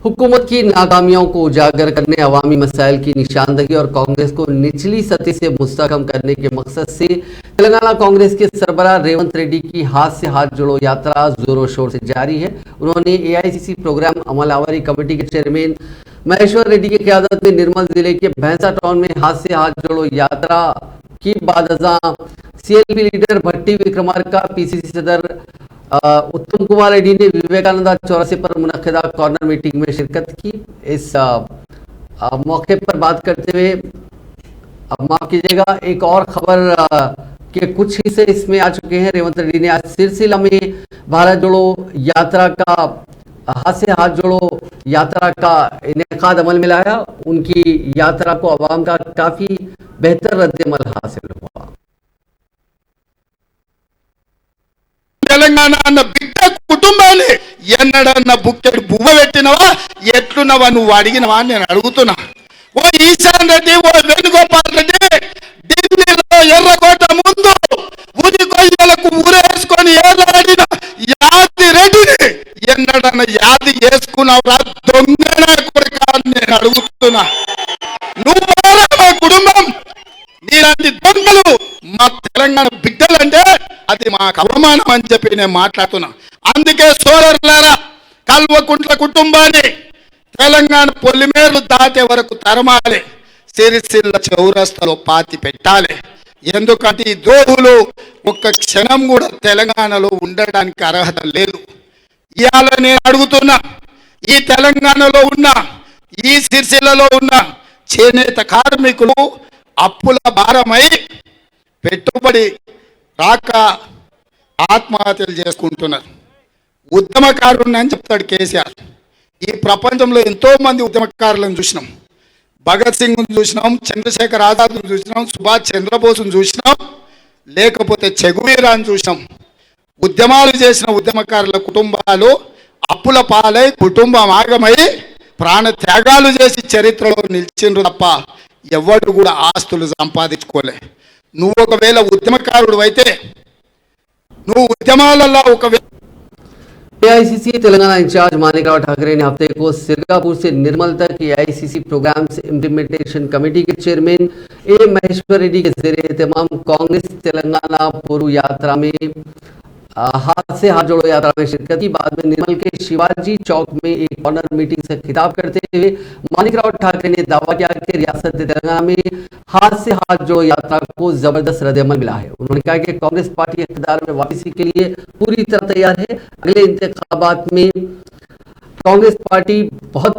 हुकूमत की नाकामियों को उजागर करने, अवामी मसाइल की निशानदही और कांग्रेस को निचली सतह से मुस्तहकम करने के मकसद से तेलंगाना कांग्रेस के सरबराह रेवंत रेड्डी की हाथ से हाथ जोड़ो यात्रा जोरों शोर से जारी है। उन्होंने एआईसीसी प्रोग्राम अमलावरी कमेटी के चेयरमैन महेश्वर रेड्डी की क़यादत में निर्मल जिले के भैंसा टाउन में हाथ से हाथ जोड़ो यात्रा की बादजा सीएलपी लीडर भट्टी विक्रमार्का, पीसीसी सदर उत्तम कुमार रेड्डी ने विवेकानंद चौराहे पर मुनक्किदा कॉर्नर मीटिंग में शिरकत की। इस मौके पर बात करते हुए, अब माफ कीजिएगा, एक और खबर के कुछ हिस्से इसमें आ चुके हैं। रेवंत रेड्डी ने आज सिलसिला में भारत जोड़ो यात्रा का हाथ से हाथ जोड़ो यात्रा का इनेकाद अमल में लाया। उनकी यात्रा को अवाम का काफी बेहतर रद्द-ए-अमल हासिल हुआ। తెలంగాణ అన్న బిడ్డ కుటుంబాన్ని ఎన్నడన్న బుక్కెడు బువ్వ పెట్టినవా, ఎట్లున్నవా నువ్వు అడిగినవా అని నేను అడుగుతున్నా. ఓ ఈశాన్ రెడ్డి, ఓ వేణుగోపాల్ రెడ్డి ఢిల్లీలో ఎర్రకోట ముందు ఉరి కొయ్యలకు ఊరేసుకొని ఏలాడిన యాది రెడ్డిని ఎన్నడన్న యాది చేసుకున్నావురా దొంగన కొడుక అని నేను అడుగుతున్నా. నువ్వు మా కుటుంబం నీలాంటి దొంగలు మా తెలంగాణ బిడ్డలంటే అది మాకు అవమానం అని చెప్పి నేను మాట్లాడుతున్నా. అందుకే సోదరులారా, కల్వకుంట్ల కుటుంబాన్ని తెలంగాణ పొలిమేర్లు దాటే వరకు తరమాలి, సిరిసిల్ల చౌరస్తాలో పాతి పెట్టాలి. ఎందుకంటే ఈ ద్రోహులు ఒక్క క్షణం కూడా తెలంగాణలో ఉండడానికి అర్హత లేదు. ఇవాళ నేను అడుగుతున్నా, ఈ తెలంగాణలో ఉన్న, ఈ సిరిసిల్లలో ఉన్న చేనేత కార్మికులు అప్పుల భారమై పెట్టుబడి రాక ఆత్మహత్యలు చేసుకుంటున్నారు. ఉద్యమకారుని అని చెప్తాడు కేసీఆర్. ఈ ప్రపంచంలో ఎంతో మంది ఉద్యమకారులను చూసినాం. భగత్ సింగ్ను చూసినాం, చంద్రశేఖర్ ఆజాద్ను చూసినాం, సుభాష్ చంద్రబోస్ను చూసినాం, లేకపోతే చెగువీరాని చూసినాం. ఉద్యమాలు చేసిన ఉద్యమకారుల కుటుంబాలు అప్పుల పాలై కుటుంబం ఆగమై ప్రాణ త్యాగాలు చేసి చరిత్రలో నిలిచిండ్రు తప్ప ఎవరు కూడా ఆస్తులు సంపాదించుకోలే. నువ్వు ఒకవేళ ఉద్యమకారుడు అయితే నువ్వు ఉద్యమాలలో एआईसीसी तेलंगाना इंचार्ज मानिकराव ठाकरे ने हफ्ते को सिरगापुर से निर्मल तक एआईसीसी प्रोग्राम्स इम्प्लीमेंटेशन कमेटी के चेयरमैन ए महेश्वर रेड्डी के जेर एहतमाम कांग्रेस तेलंगाना पूर्व यात्रा में हाथ से हाथ जोड़ो यात्रा में शिरकत की। बाद में निर्मल के शिवाजी चौक में एक कॉर्नर मीटिंग से खिताब करते हुए मानिकराव ठाकरे ने दावा किया कि रियासत तेलंगाना में हाथ से हाथ जोड़ो यात्रा को जबरदस्त रद्द-ए-अमल मिला है। उन्होंने कहा कि कांग्रेस पार्टी इख्तियार में वापसी के लिए पूरी तरह तैयार है। अगले इंतखाबात में कांग्रेस पार्टी बहुत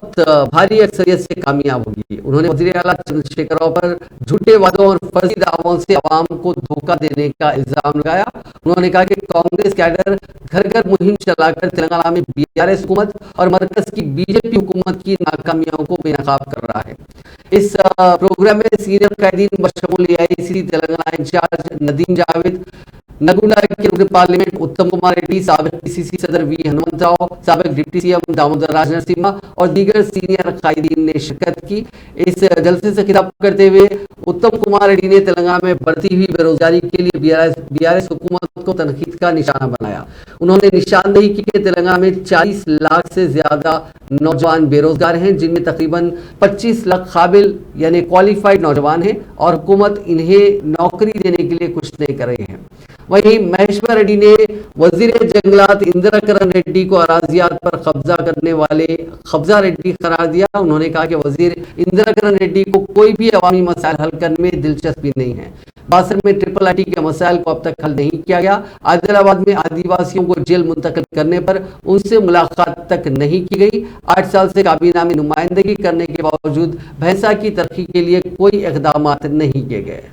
भारी अक्सरियत से कामयाब होगी। उन्होंने वज़ीर आला चंद्रशेखर राव पर झूठे वादों और फर्जी दावों से अवाम को धोखा देने का इल्जाम लगाया। उन्होंने कहा कि कांग्रेस कैडर घर घर मुहिम चलाकर तेलंगाना में बीआरएस हुकूमत और मरकज की बीजेपी हुकूमत की नाकामियों को बेनकाब कर रहा है। इस प्रोग्राम में सीनियर कायदीन बशमूल एआईसीसी तेलंगाना इंचार्ज नदीम जावेद, नगुंडा के रुकन पार्लियामेंट उत्तम कुमार रेड्डी, साबिक पीसीसी सदर वी हनुमंतराव, साबिक डिप्टी सीएम दामोदर राज नरसिम्हा और दीगर सीनियर कायदीन ने शिरकत की। इस जलसे से खिताब करते हुए उत्तम कुमार रेड्डी ने तेलंगाना में बढ़ती हुई बेरोजगारी के लिए बीआरएस हुकूमत को तनकीद का निशाना बनाया। उन्होंने निशानदेही की कि तेलंगाना में 40 लाख से ज्यादा नौजवान बेरोजगार हैं, जिनमें तकरीबन 25 लाख काबिल यानी क्वालिफाइड नौजवान हैं और हुकूमत इन्हें नौकरी देने के लिए कुछ नहीं कर रही है। वहीं महेश्वर रेड्डी ने वजीर जंगलात इंदिराकरण रेड्डी को अराजियात पर कब्जा करने वाले कब्जा रेड्डी करार दिया। उन्होंने कहा कि वजीर इंदिराकरण रेड्डी को कोई भी अवामी मसाइल हल करने में दिलचस्पी नहीं है। बासर में ट्रिपल आईटी के मसाइल को अब तक हल नहीं किया गया। आदिलाबाद में आदिवासियों को जेल मुंतकिल करने पर उनसे मुलाकात तक नहीं की गई। 8 साल से काबीना में नुमाइंदगी करने के बावजूद भैंसा की तरक्की के लिए कोई इकदाम नहीं किए गए।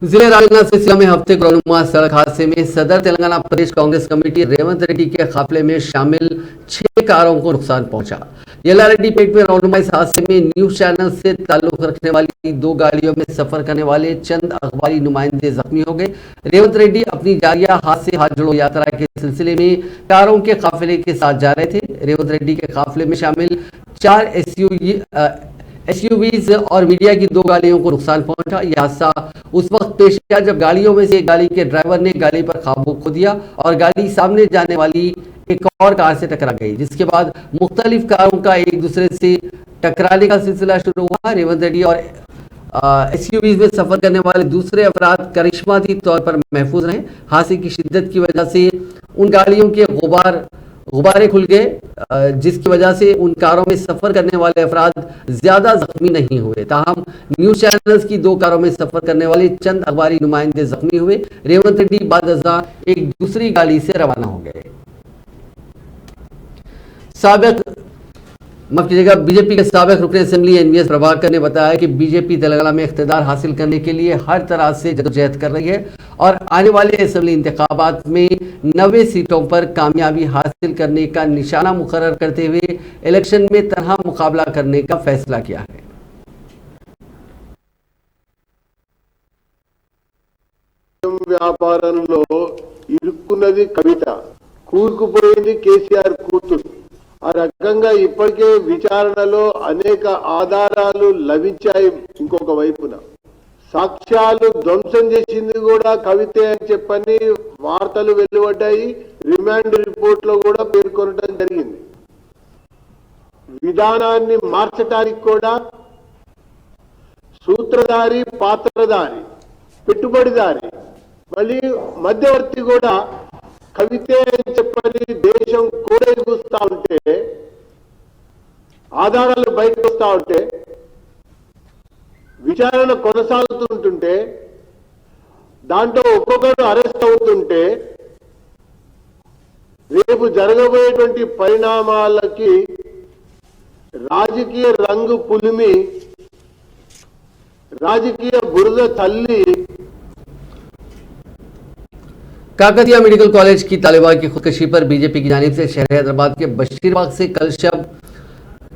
जिले राजनाथ सिलसिला में हफ्ते को रहनुमा सड़क हादसे में सदर तेलंगाना प्रदेश कांग्रेस कमेटी रेवंत रेड्डी के काफिले में शामिल 6 कारों को नुकसान पहुंचा। येलारेड्डी पेट में रहनुमा इस हादसे में न्यूज चैनल से ताल्लुक रखने वाली 2 गाड़ियों में सफर करने वाले चंद अखबारी नुमाइंदे जख्मी हो गए। रेवंत रेड्डी अपनी जारिया हाथ से हाथ जोड़ो यात्रा के सिलसिले में कारों के काफिले के साथ जा रहे थे। रेवंत रेड्डी के काफिले में शामिल 4 एसयूवीज और मीडिया की 2 गाड़ियों को नुकसान पहुंचा। यह हादसा उस वक्त पेश आया जब गाड़ियों में से एक गाड़ी के ड्राइवर ने गाड़ी पर काबू खो दिया और गाड़ी सामने जाने वाली एक और कार से टकरा गई, जिसके बाद मुख्तलिफ कारों का एक दूसरे से टकराने का सिलसिला शुरू हुआ। रेवंत रेड्डी और एसयूवीज में सफर करने वाले दूसरे अफराद करिश्माती तौर पर महफूज रहे। हादसे की शिद्दत की वजह से उन गाड़ियों के गुब्बारे खुल गए, जिसकी वजह से उन कारों में सफर करने वाले अफराद ज्यादा जख्मी नहीं हुए। ताहम न्यूज चैनल्स की 2 कारों में सफर करने वाले चंद अखबारी नुमाइंदे जख्मी हुए। रेवंत रेड्डी बाद अज़ा एक दूसरी गाड़ी से रवाना हो गए। बीजेपी के साबिक रुकन असेंबली एनवीएस प्रभाकर ने बताया कि बीजेपी तेलंगाना में इख्तिदार हासिल करने के लिए हर तरह से जदोजहद कर रही है और आने वाले असेंबली इंतखाबात में 90 सीटों पर कामयाबी हासिल करने का निशाना मुकर्रर करते हुए इलेक्शन में तनहा मुकाबला करने का फैसला किया है। వ్యాపారంలో ఇరుక్కున్నది కవిత, కూరుకుపోయింది కేసీఆర్ కూతురు. ఆ రకంగా ఇప్పటికే విచారణలో అనేక ఆధారాలు లభించాయి. ఇంకొక వైపున సాక్ష్యాలు ధ్వంసం చేసింది కూడా కవితే అని చెప్పని వార్తలు వెలువడ్డాయి. రిమాండ్ రిపోర్ట్ లో కూడా పేర్కొనడం జరిగింది. విధానాన్ని మార్చడానికి కూడా సూత్రధారి, పాత్రధారి, పెట్టుబడిదారి, మళ్ళీ మధ్యవర్తి కూడా కవితే అని చెప్పని దేశం కోడెగుస్తా ఉంటే, ఆధారాలు బయటకు వస్తా ఉంటే, విచారణ కొనసాగుతుంటుంటే, దాంట్లో ఒక్కొక్కరు అరెస్ట్ అవుతుంటే రేపు జరగబోయేటువంటి పరిణామాలకి రాజకీయ రంగు పులిమి, రాజకీయ బురద తల్లి काकतिया मेडिकल कॉलेज की तालिबा की खुदकशी पर बीजेपी की जानिब से शहर हैदराबाद के बशीरबाग से कल शब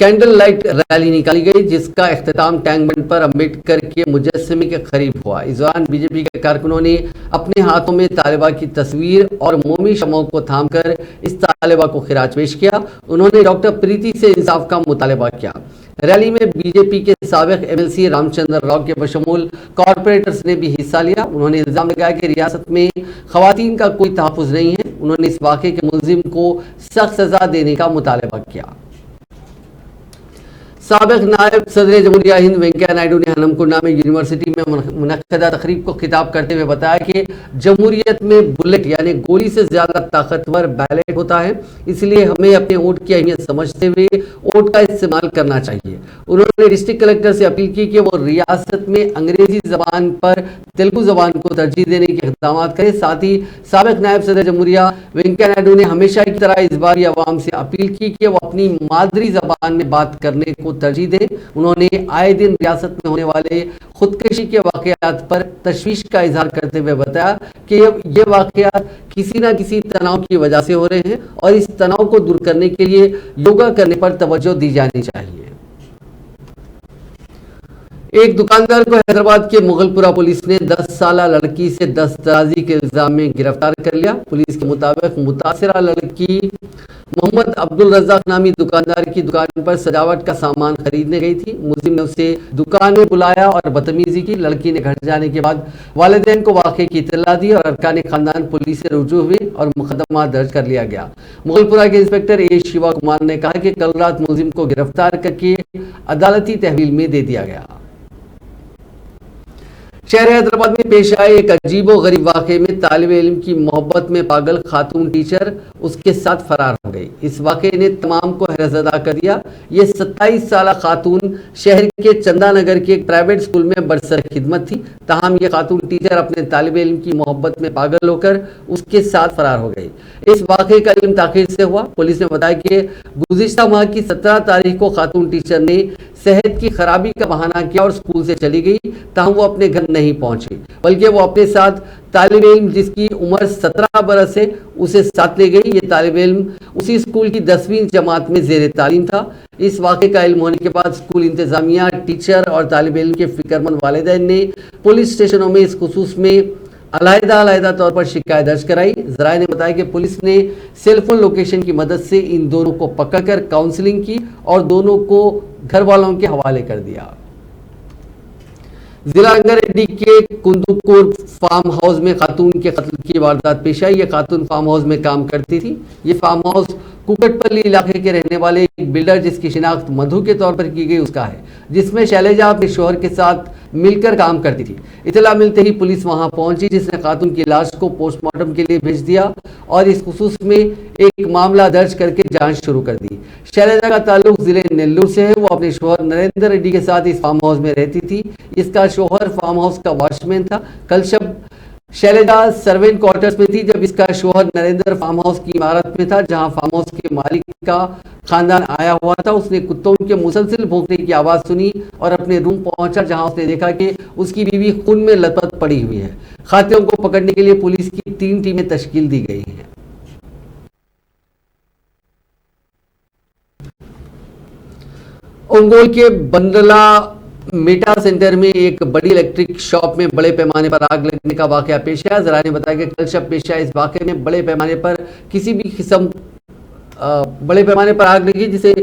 कैंडल लाइट रैली निकाली गई, जिसका इख्तिताम टैंक बंड पर अम्बेडकर के मुजस्समे के करीब हुआ। इस दौरान बीजेपी के कारकुनों ने अपने हाथों में तालिबा की तस्वीर और मोमी शमों को थामकर इस तालिबा को खिराज पेश किया। उन्होंने डॉक्टर प्रीति से इंसाफ का मुतालबा किया। रैली में बीजेपी के साबिक एमएलसी रामचंद्र राव के बशमूल कॉरपोरेटर्स ने भी हिस्सा लिया। उन्होंने इल्जाम लगाया कि रियासत में खवातीन का कोई तहफ़्फ़ुज़ नहीं है। उन्होंने इस वाक़े के मुलजिम को सख्त सजा देने का मुतालबा किया। साबिक नायब सदर जमहूरिया हिंद वेंकैया नायडू ने हनमकुंडा में यूनिवर्सिटी में मुनक्कदा तकरीब को खिताब करते हुए बताया कि जमहूरियत में बुलेट यानी गोली से ज्यादा ताकतवर बैलेट होता है, इसलिए हमें अपने वोट की अहमियत समझते हुए वोट का इस्तेमाल करना चाहिए। उन्होंने डिस्ट्रिक्ट कलेक्टर से अपील की कि वो रियासत में अंग्रेजी जबान पर तेलुगु जबान को तरजीह देने के इक़दाम करें। साथ ही साबिक नायब सदर जमहूरिया वेंकैया नायडू ने हमेशा की तरह इस बार अवाम से अपील की कि वो अपनी मादरी जबान में बात करने को तरजीह दे। उन्होंने आए दिन रियासत में होने वाले खुदकशी के वाकयात पर तशवीश का इजहार करते हुए बताया कि ये वाकयात किसी न किसी तनाव की वजह से हो रहे हैं और इस तनाव को दूर करने के लिए योगा करने पर तवज्जो दी जानी चाहिए। एक दुकानदार को हैदराबाद के मुगलपुरा पुलिस ने 10 साला लड़की से दस्तराजी के इल्जाम में गिरफ्तार कर लिया। पुलिस के मुताबिक मुतासिरा लड़की मोहम्मद अब्दुल रज़ाक नामी दुकानदार की दुकान पर सजावट का सामान खरीदने गई थी। मुलजिम ने उसे दुकान में बुलाया और बदतमीजी की। लड़की ने घर जाने के बाद वालिदैन को वाक़े की इत्तला दी और अरकान खानदान पुलिस से रुजू हुए और मुकदमा दर्ज कर लिया गया। मुगलपुरा के इंस्पेक्टर ए शिवा कुमार ने कहा कि कल रात मुलजिम को गिरफ्तार करके अदालती तहवील में दे दिया गया। शहर हैदराबाद में पेश आए एक अजीबो गरीब वाक़े में तालिब इल्म की मोहब्बत में पागल खातून टीचर उसके साथ फरार हो गई। इस वाकये ने तमाम को हैरतज़दा कर दिया। ये 27 साल खातून शहर के चंदा नगर के एक प्राइवेट स्कूल में बरसर खिदमत थी। ताहम ये खातून टीचर अपने तालिब इल्म की मोहब्बत में पागल होकर उसके साथ फरार हो गई। इस वाकये का इल्म ताखिर से हुआ। पुलिस ने बताया कि गुज़िश्ता माह की 17 तारीख को खातून टीचर ने सेहत की खराबी का बहाना किया और स्कूल से चली गई। ताहम वो अपने घर नहीं पहुंची, बल्कि वो अपने साथ तालिब इल्म जिसकी उम्र 17 बरस है उसे साथ ले गई। ये तालिब इल्म उसी स्कूल की 10वीं जमात में ज़ेर तालीम था। इस वाक़े का इल्म होने के बाद स्कूल इंतजामिया, टीचर और तालिब इल्म के फिक्रमंद वालिदैन ने पुलिस स्टेशनों में इस खुसूस में अलहदा तौर पर शिकायत दर्ज कराई। ज़राए ने बताया कि पुलिस ने सेलफोन लोकेशन की मदद से इन दोनों को पकड़कर काउंसलिंग की और दोनों को घर वालों के हवाले कर दिया। जिला रंगारेड्डी के कुंदुकुर फार्म हाउस में खातून के कत्ल की वारदात पेश आई। ये खातून फार्म हाउस में काम करती थी। ये फार्म हाउस कुकटपल्ली इलाके के रहने वाले एक बिल्डर जिसकी शिनाख्त मधु के तौर पर की गई उसका है, जिसमें शैलजा अपने शोहर के साथ मिलकर काम करती थी। इतला मिलते ही पुलिस वहां पहुंची, जिसने खातून की लाश को पोस्टमार्टम के लिए भेज दिया और इस खुसूस में एक मामला दर्ज करके जांच शुरू कर दी। शैलजा का ताल्लुक जिले नेल्लूर से है। वो अपने शोहर नरेंद्र रेड्डी के साथ इस फार्म हाउस में रहती थी। इसका शोहर फार्म हाउस का वॉचमैन था। कल शब शैलजा सर्वेंट क्वार्टर्स में थी जब इसका शोहर नरेंद्र फार्म हाउस की इमारत में था, जहां फार्म हाउस के मालिक का खानदान आया हुआ था। उसने कुत्तों के मुसलसिल भौंकने की आवाज़ सुनी और अपने रूम पहुंचा, जहां उसने देखा कि उसकी बीवी खून में लथपथ पड़ी हुई है। खातियों को पकड़ने के लिए पुलिस की 3 टीमें तश्कील दी गई हैं। ओंगोल के बंदला मेटा सेंटर में एक बड़ी इलेक्ट्रिक शॉप में बड़े पैमाने पर आग लगने का वाकया पेश आया। ज़राए ने बताया कि कल शब पेश आया इस वाकये में बड़े पैमाने पर आग लगी, जिसे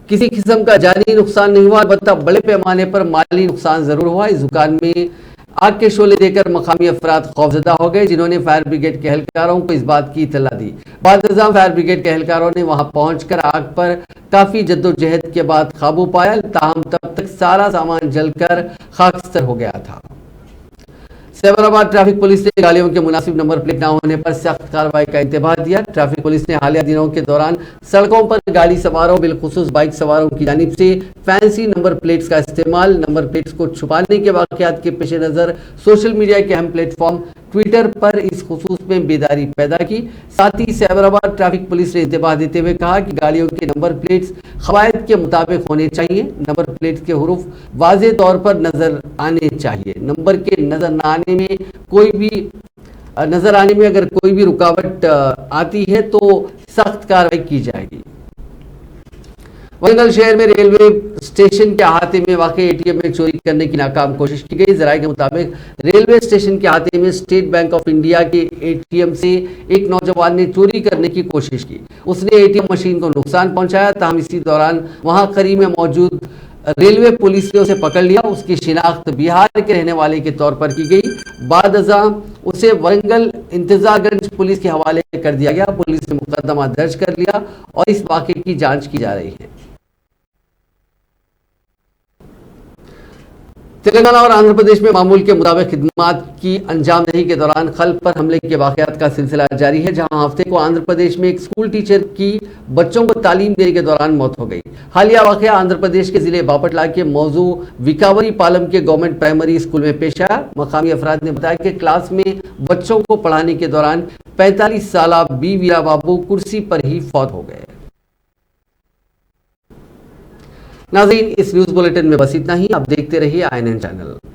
किसी किस्म का जानी नुकसान नहीं हुआ, अलबत्ता बड़े पैमाने पर माली नुकसान जरूर हुआ। इस दुकान में आग के शोले देकर मकामी अफराद खौफजदा हो गए, जिन्होंने फायर ब्रिगेड के एहलकारों को इस बात की इत्तला दी। बाद फायर ब्रिगेड के एहलकारों ने वहां पहुंचकर आग पर काफी जद्दोजहद के बाद काबू पाया। ताहम तब तक सारा सामान जलकर खाकस्तर हो गया था। सैबराबाद ट्रैफिक पुलिस ने गाड़ियों के मुनासिब नंबर प्लेट न होने पर सख्त कार्रवाई का इंतबाह दिया। ट्रैफिक पुलिस ने हालिया दिनों के दौरान सड़कों पर गाड़ी सवारों बिलखुसूस बाइक सवारों की जानिब से फैंसी नंबर प्लेट्स का इस्तेमाल, नंबर प्लेट्स को छुपाने के वाकयात के पेश नज़र सोशल मीडिया के अहम प्लेटफॉर्म ट्विटर पर इस खुसूस में बेदारी पैदा की। साथ ही सैबराबाद ट्रैफिक पुलिस ने इंतबाह देते हुए कहा कि गाड़ियों के नंबर प्लेट्स खवायद के मुताबिक होने चाहिए। नंबर प्लेट्स के हुरूफ वाज़े तौर पर नजर आने चाहिए। नंबर के नजर न आने में अगर कोई भी रुकावट आती है तो सख्त कार्रवाई की जाएगी। वरंगल शहर में रेलवे स्टेशन के अहाते में वाक़ई एटीएम में चोरी करने की नाकाम कोशिश की गई। ज़राए के मुताबिक रेलवे स्टेशन के अहाते में स्टेट बैंक ऑफ इंडिया के एटीएम से एक नौजवान ने चोरी करने की कोशिश की। उसने एटीएम मशीन को नुकसान पहुंचाया। ताहम इसी दौरान वहां करीब में मौजूद रेलवे पुलिस ने उसे पकड़ लिया। उसकी शिनाख्त बिहार के रहने वाले के तौर पर की गई। बाद उसे वरंगल इंतजारगंज पुलिस के हवाले कर दिया गया। पुलिस ने मुकदमा दर्ज कर लिया और इस वाक़े की जांच की जा रही है। तेलंगाना और आंध्र प्रदेश में मामूल के मुताबिक खिदमात की अंजामदही के दौरान खल्क पर हमले के वाकयात का सिलसिला जारी है, जहां हफ्ते को आंध्र प्रदेश में एक स्कूल टीचर की बच्चों को तालीम देने के दौरान मौत हो गई। हालिया वाकया आंध्र प्रदेश के जिले बापटला के मौजू विकावरी पालम के गवर्नमेंट प्राइमरी स्कूल में पेश आया। मकामी अफराद ने बताया कि क्लास में बच्चों को पढ़ाने के दौरान 45 साला बी वीरा बाबू कुर्सी पर ही फौत हो गए। नाज़रीन, इस न्यूज़ बुलेटिन में बस इतना ही। आप देखते रहिए INN चैनल।